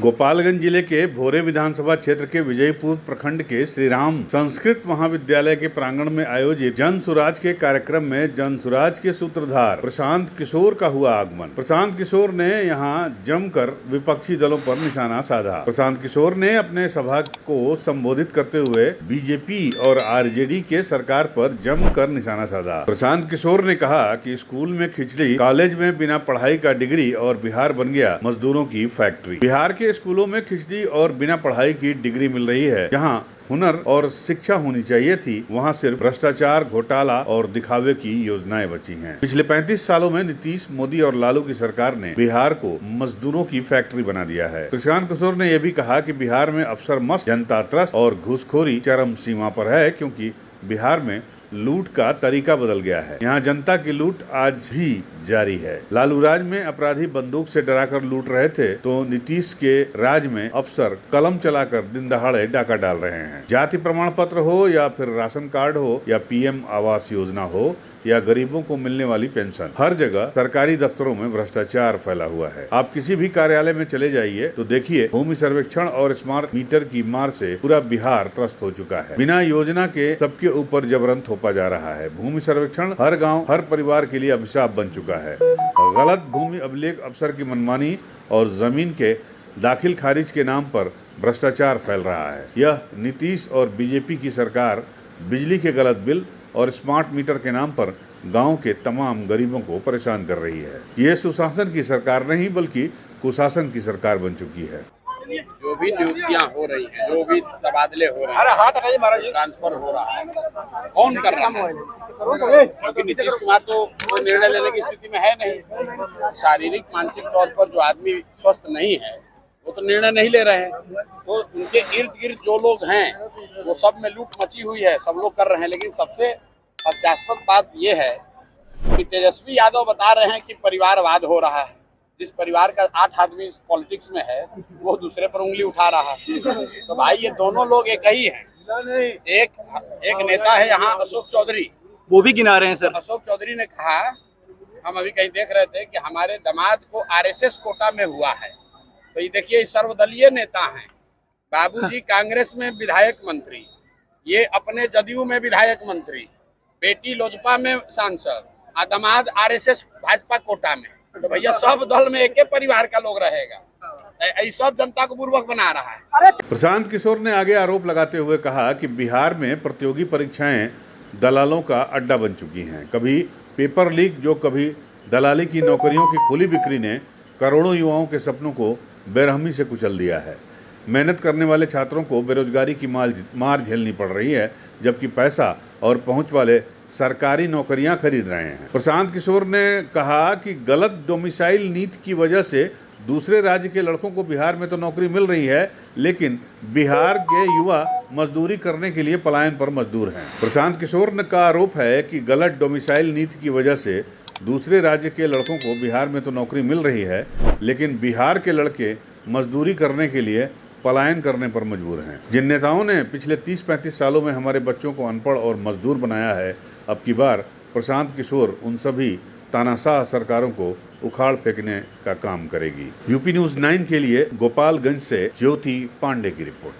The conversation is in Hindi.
गोपालगंज जिले के भोरे विधानसभा क्षेत्र के विजयपुर प्रखंड के श्रीराम संस्कृत महाविद्यालय के प्रांगण में आयोजित जन सुराज के कार्यक्रम में जन सुराज के सूत्रधार प्रशांत किशोर का हुआ आगमन। प्रशांत किशोर ने यहां जमकर विपक्षी दलों पर निशाना साधा। प्रशांत किशोर ने अपने सभा को संबोधित करते हुए बीजेपी और आरजेडी के सरकार पर जमकर निशाना साधा। प्रशांत किशोर ने कहा कि स्कूल में खिचड़ी, कॉलेज में बिना पढ़ाई का डिग्री और बिहार बन गया मजदूरों की फैक्ट्री। बिहार के स्कूलों में खिचड़ी और बिना पढ़ाई की डिग्री मिल रही है। जहां हुनर और शिक्षा होनी चाहिए थी, वहां सिर्फ भ्रष्टाचार, घोटाला और दिखावे की योजनाएं बची हैं। पिछले 35 सालों में नीतीश, मोदी और लालू की सरकार ने बिहार को मजदूरों की फैक्ट्री बना दिया है। प्रशांत किशोर ने यह भी कहा कि बिहार में अफसर मस्त, जनता त्रस्त और घूसखोरी चरम सीमा पर है, क्योंकि बिहार में लूट का तरीका बदल गया है। यहाँ जनता की लूट आज भी जारी है। लालू राज में अपराधी बंदूक से डराकर लूट रहे थे, तो नीतीश के राज में अफसर कलम चलाकर दिन दहाड़े डाका डाल रहे हैं। जाति प्रमाण पत्र हो या फिर राशन कार्ड हो या पीएम आवास योजना हो या गरीबों को मिलने वाली पेंशन, हर जगह सरकारी दफ्तरों में भ्रष्टाचार फैला हुआ है। आप किसी भी कार्यालय में चले जाइए तो देखिए, भूमि सर्वेक्षण और स्मार्ट मीटर की मार से पूरा बिहार त्रस्त हो चुका है। बिना योजना के सबके ऊपर जबरन थोपा जा रहा है। भूमि सर्वेक्षण हर गांव, हर परिवार के लिए अभिशाप बन चुका है। गलत भूमि अभिलेख, अफसर की मनमानी और जमीन के दाखिल खारिज के नाम पर भ्रष्टाचार फैल रहा है। यह नीतीश और बीजेपी की सरकार बिजली के गलत बिल और स्मार्ट मीटर के नाम पर गांव के तमाम गरीबों को परेशान कर रही है। ये सुशासन की सरकार नहीं बल्कि कुशासन की सरकार बन चुकी है। जो भी नियुक्तियां हो रही हैं, जो भी तबादले हो रहे हैं, ट्रांसफर हो रहा है, कौन कर रहा है? क्योंकि नीतीश कुमार तो कोई निर्णय लेने की स्थिति में है नहीं। शारीरिक मानसिक तौर पर जो आदमी स्वस्थ नहीं है वो तो निर्णय नहीं ले रहे हैं। तो उनके इर्द गिर्द जो लोग हैं वो सब में लूट मची हुई है, सब लोग कर रहे हैं। लेकिन सबसे हास्यास्पद बात यह है कि तेजस्वी यादव बता रहे हैं कि परिवारवाद हो रहा है। जिस परिवार का 8 आदमी पॉलिटिक्स में है वो दूसरे पर उंगली उठा रहा है। तो भाई ये दोनों लोग एक ही हैं। एक नेता है यहाँ अशोक चौधरी, वो भी गिना रहे हैं सर। तो अशोक चौधरी ने कहा, हम अभी कहीं देख रहे थे कि हमारे दामाद को आरएसएस कोटा में हुआ है। तो ये देखिए, सर्वदलीय नेता हैं। बाबूजी कांग्रेस में विधायक मंत्री, ये अपने जदयू में विधायक मंत्री, बेटी लोजपा में सांसद, दामाद आरएसएस भाजपा कोटा में। तो भैया सब दल में एक परिवार का लोग रहेगा। सब जनता को बुर्बक बना रहा है। प्रशांत किशोर ने आगे आरोप लगाते हुए कहा कि बिहार में प्रतियोगी परीक्षाएं दलालों का अड्डा बन चुकी हैं। कभी पेपर लीक, जो कभी दलाली की नौकरियों की खुली बिक्री ने करोड़ों युवाओं के सपनों को बेरहमी से कुचल दिया है। मेहनत करने वाले छात्रों को बेरोजगारी की मार झेलनी पड़ रही है, जबकि पैसा और पहुंच वाले सरकारी नौकरियां खरीद रहे हैं। प्रशांत किशोर ने कहा कि गलत डोमिसाइल नीति की वजह से दूसरे राज्य के लड़कों को बिहार में तो नौकरी मिल रही है, लेकिन बिहार के युवा मजदूरी करने के लिए पलायन पर मजदूर हैं। प्रशांत किशोर का आरोप है कि गलत डोमिसाइल नीति की वजह से दूसरे राज्य के लड़कों को बिहार में तो नौकरी मिल रही है, लेकिन बिहार के लड़के मजदूरी करने के लिए पलायन करने पर मजबूर हैं। जिन नेताओं ने पिछले 30-35 सालों में हमारे बच्चों को अनपढ़ और मजदूर बनाया है, अब की बार प्रशांत किशोर उन सभी तानाशाह सरकारों को उखाड़ फेंकने का काम करेगी। यूपी न्यूज़ 9 के लिए गोपालगंज से ज्योति पांडे की रिपोर्ट।